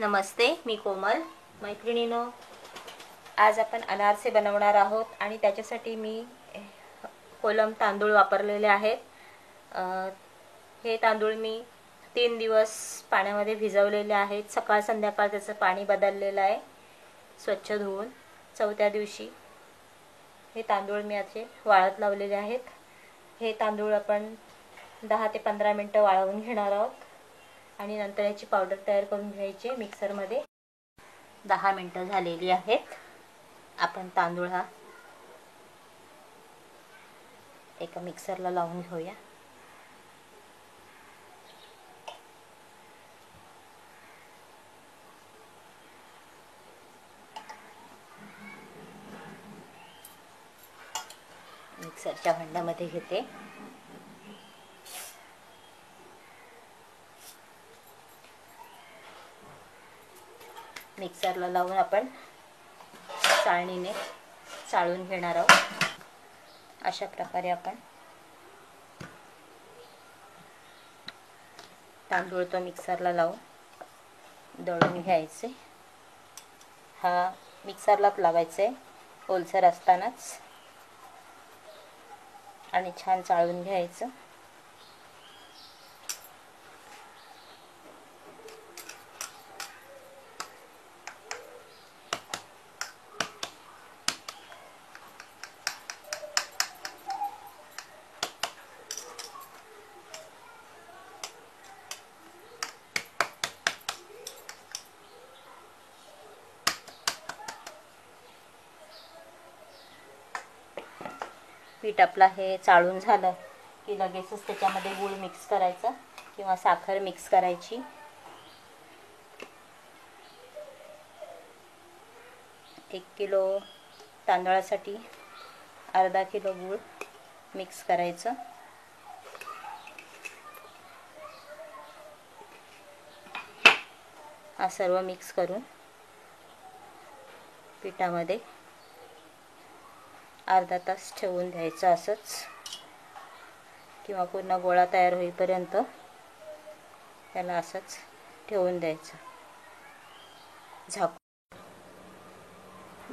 नमस्ते, मी कोमल. मैत्रिणींनो, आज आपण अनारसे बनवणार आहोत आणि त्याच्यासाठी मी कोलम तांदूळ वापरलेले आहेत. हे तांदूळ मी 3 दिवस पाण्यामध्ये भिजवलेले आहेत. सकाळ संध्याकाळ त्याचं पाणी बदललेलं आहे, स्वच्छ धुवून. चौथ्या दिवशी हे तांदूळ मी असे वाळत लावलेले आहेत. हे तांदूळ आपण 10 ते 15 मिनटं वाळवून घेणार आहोत आणि नंतर याची पावडर तयार करून घ्यायची मिक्सरमध्ये. 10 मिनटं झालेली आहेत. आपण तांदूळ हा एका मिक्सरला लावून घेऊया. मिक्सरच्या भांड्यामध्ये घेते. मिक्सरला लावून आपण चाळणीने चाळून घेणार आहोत. अशा प्रकारे आपण तांदूळ तो मिक्सरला लावून दळून घ्यायचे. हा मिक्सरलाच लावायचे ओलसर असतानाच आणि छान चाळून घ्यायचं. पीठ आपलं हे चाळून झालं की लगेचच त्याच्यामध्ये गूळ मिक्स करायचा किंवा साखर मिक्स करायची. एक किलो तांदळासाठी अर्धा किलो गूळ मिक्स करायचं. हा सर्व मिक्स करून पिठामध्ये अर्धा तास ठेवून द्यायचं असंच, किंवा पूर्ण गोळा तयार होईपर्यंत त्याला असंच ठेवून द्यायचं. झाकून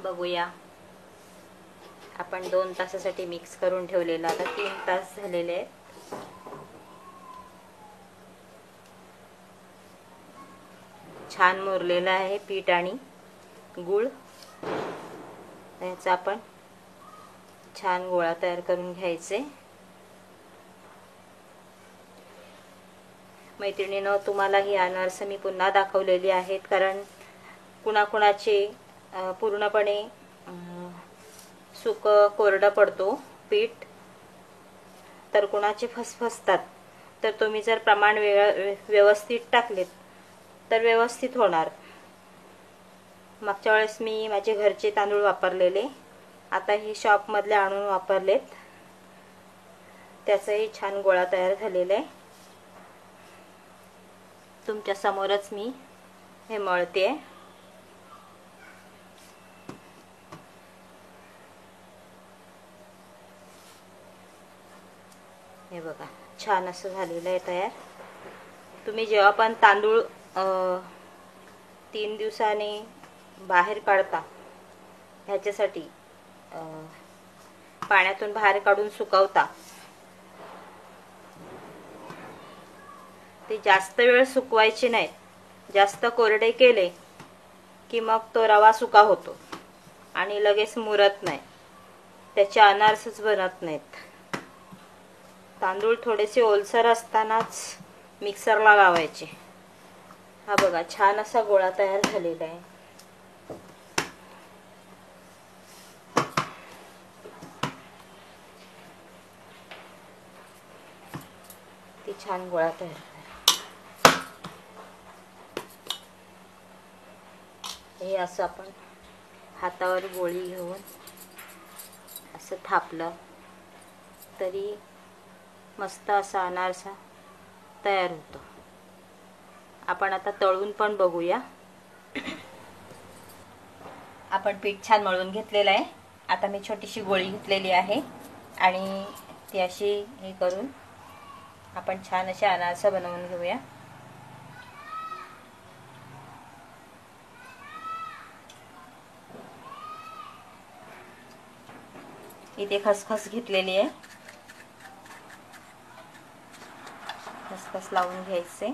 बघूया. आपण 2 तासासाठी मिक्स करून ठेवलेला, आता 3 तास झालेले आहेत. छान मुरलेलं आहे पीठ आणि गूळ. याचा आपण छान गोळा तयार करून घ्यायचे. मैत्रिणींनो, तुम्हाला ही अनारसे मी पुन्हा दाखवलेली आहेत, कारण कुणाकुणाचे पूर्णपणे सुकं कोरडं पडतो पीठ, तर कुणाचे फसफसतात. तर तुम्ही जर प्रमाण व्यवस्थित टाकलेत तर व्यवस्थित होणार. मागच्या वेळेस मी माझे घरचे तांदूळ वापरलेले, आता हे शॉपमधले आणून वापरलेत. त्याचाही छान गोळा तयार झालेला आहे. तुमच्या समोरच मी हे मळते. हे बघा, छान असं झालेलं आहे तयार. तुम्ही जेव्हा पण तांदूळ 3 दिवसांनी बाहेर काढता, ह्याच्यासाठी पाण्यातून बाहेर काढून सुकवता, ते जास्त वेळ सुकवायचे नाहीत. जास्त कोरडे केले की मग तो रवा सुका होतो आणि लगेच मुरत नाही, त्याचे अनारसेच बनत नाहीत. तांदूळ थोडेसे ओलसर असतानाच मिक्सरला लावायचे. हा बघा, छान असा गोळा तयार झालेला आहे. ती छान गोळा तयार. हे असं आपण हातावर गोळी घेऊन असं थापलं तरी मस्त असा अनारसा तयार होतो. आपण आता तळून पण बघूया. आपण पीठ छान मळून घेतलेलं आहे. आता मी छोटीशी गोळी घेतलेली आहे आणि ती अशी हे करून आपण छान असे अनारसा बनवून घेऊया. इथे खसखस घेतलेली आहे, खसखस लावून घ्यायचे.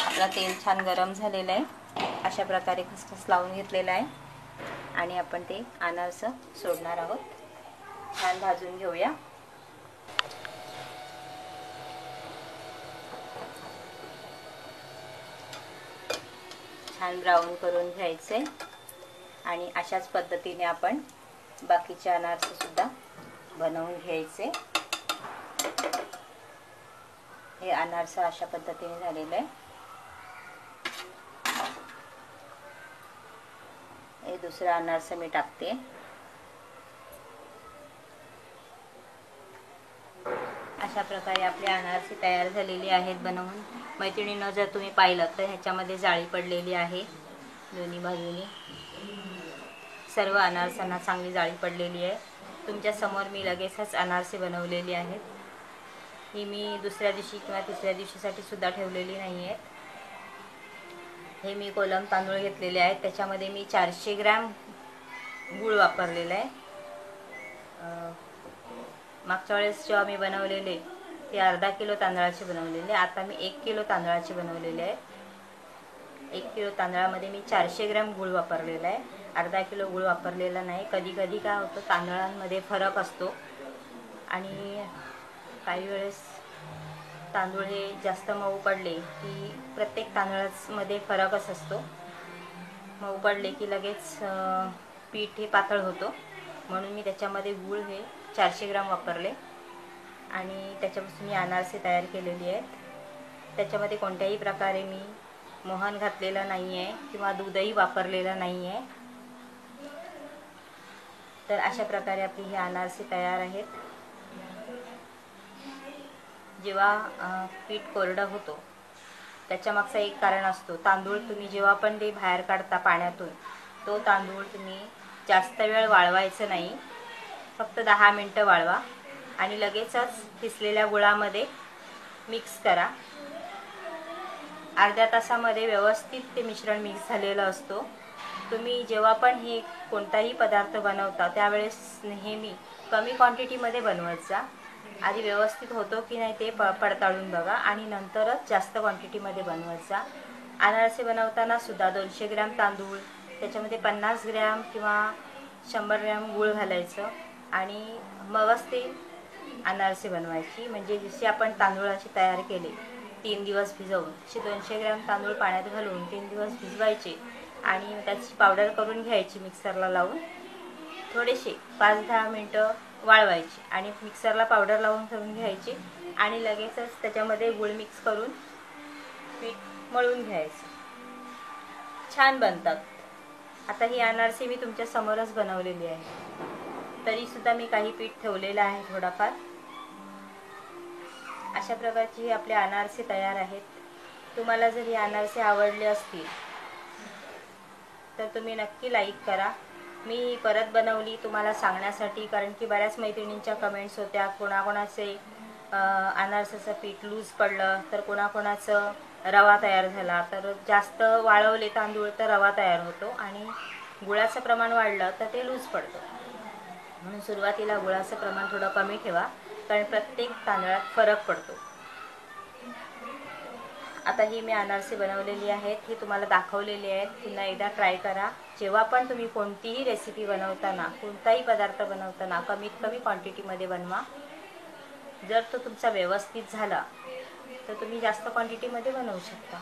आपला तेल छान गरम झालेलं आहे. अशा प्रकारे खसखस लावून घेतलेला आहे आणि आपण ते अनारसे सोडणार आहोत. छान भाजून घेऊया. छान ब्राऊन करून घ्यायचे आणि अशाच पद्धतीने आपण बाकीचे अनारसे सुद्धा बनवून घ्यायचे. हे अनारसे अशा पद्धतीने झालेले आहे. हे दुसरा अनारसा मी टाकते. अशा प्रकारे आपले अनारसे तयार झालेले आहेत बनवून. मैत्रिणींनो, जर तुम्ही पाहिलं तर ह्याच्यामध्ये जाळी पडलेली आहे. दोन्ही बाजूनी सर्व अनारसांना चांगली जाळी पडलेली आहे. तुमच्या समोर मी लगेचच अनारसे बनवलेली आहेत. ही मी दुसऱ्या दिवशी किंवा तिसऱ्या दिवशीसाठी सुद्धा ठेवलेली नाही आहेत. हे मी कोलम तांदूळ घेतलेले आहेत. त्याच्यामध्ये मी 400 ग्रॅम गूळ वापरलेला आहे. मागच्या वेळेस जेव्हा मी बनवलेले ते अर्धा किलो तांदळाचे बनवलेले. आता मी 1 किलो तांदळाचे बनवलेले आहे. 1 किलो तांदळामध्ये मी 400 ग्रॅम गूळ वापरलेला आहे. अर्धा किलो गूळ वापरलेला नाही. कधी कधी काय होतं, तांदळांमध्ये फरक असतो आणि काही वेळेस तांदूळ हे जास्त मऊ पडले की प्रत्येक तांदळामध्ये फरकच असतो. मऊ पडले की लगेच पीठ हे पातळ होतो. म्हणून मी त्याच्यामध्ये गूळ हे 400 ग्रॅम वापरले आणि त्याच्यापासून मी अनारसे तयार केलेली आहेत. त्याच्यामध्ये कोणत्याही प्रकारे मी मोहन घातलेलं नाही आहे किंवा दूधही वापरलेलं नाही आहे. तर अशा प्रकारे आपली हे अनारसे तयार आहेत. जेव्हा पीठ कोरडं होतो त्याच्यामागचं एक कारण असतो. तांदूळ तुम्ही जेव्हा पण ते बाहेर काढता पाण्यातून, तो तांदूळ तुम्ही जास्त वेळ वाळवायचं नाही. फक्त 10 मिनटं वाळवा आणि लगेचच किसलेल्या गुळामध्ये मिक्स करा. अर्ध्या तासामध्ये व्यवस्थित ते मिश्रण मिक्स झालेलं असतो. तुम्ही जेव्हा पण हे कोणताही पदार्थ बनवता त्यावेळेस नेहमी कमी क्वांटिटीमध्ये बनवत जा. आधी व्यवस्थित होतो की नाही ते पडताळून बघा आणि नंतरच जास्त क्वांटिटीमध्ये बनवत जा. अनारसे बनवताना सुद्धा 200 ग्रॅम तांदूळ, त्याच्यामध्ये 50 ग्रॅम किंवा 100 ग्रॅम गूळ घालायचं आणि मगच ते अनारसे बनवायची. म्हणजे जसे आपण तांदूळाचे तयार केले 3 दिवस भिजवून, तसे 200 ग्रॅम तांदूळ पाण्यात घालून 3 दिवस भिजवायचे आणि त्याची पावडर करून घ्यायची मिक्सरला लावून. थोडेसे 5-10 मिनटं वाळवायची आणि मिक्सरला पावडर लावून करून घ्यायची आणि लगेचच त्याच्यामध्ये गूळ मिक्स करून पीठ मळून घ्यायचं. छान बनतात. आता ही अनारसे मी तुमच्या समोरच बनवलेली आहे. तरीसुद्धा मी काही पीठ ठेवलेलं आहे थोडाफार. अशा प्रकारचे आपले अनारसे तयार आहेत. तुम्हाला जर हे अनारसे आवडले असतील तर तुम्ही नक्की लाईक करा. मी परत बनवली तुम्हाला सांगण्यासाठी, कारण की बऱ्याच मैत्रिणींच्या कमेंट्स होत्या. कोणाकोणाचे अनारसाचं पीठ लूज पडलं, तर कोणाकोणाचं रवा तयार झाला. तर जास्त वाळवले तांदूळ तर रवा तयार होतो आणि गुळाचं प्रमाण वाढलं तर ते लूज पडतं. म्हणून सुरुवातीला गुळाचं प्रमाण थोडं कमी ठेवा, कारण प्रत्येक तांदळात फरक पडतो. आता ही मी अनारसे बनवलेली आहेत, ही तुम्हाला दाखवलेली आहेत. पुन्हा एकदा ट्राय करा. जेव्हा पण तुम्ही कोणतीही रेसिपी बनवताना, कोणताही पदार्थ बनवताना कमीत कमी क्वांटिटीमध्ये बनवा. जर तो तुमचा व्यवस्थित झाला तर तुम्ही जास्त क्वांटिटीमध्ये बनवू शकता.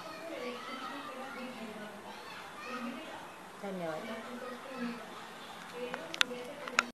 धन्यवाद.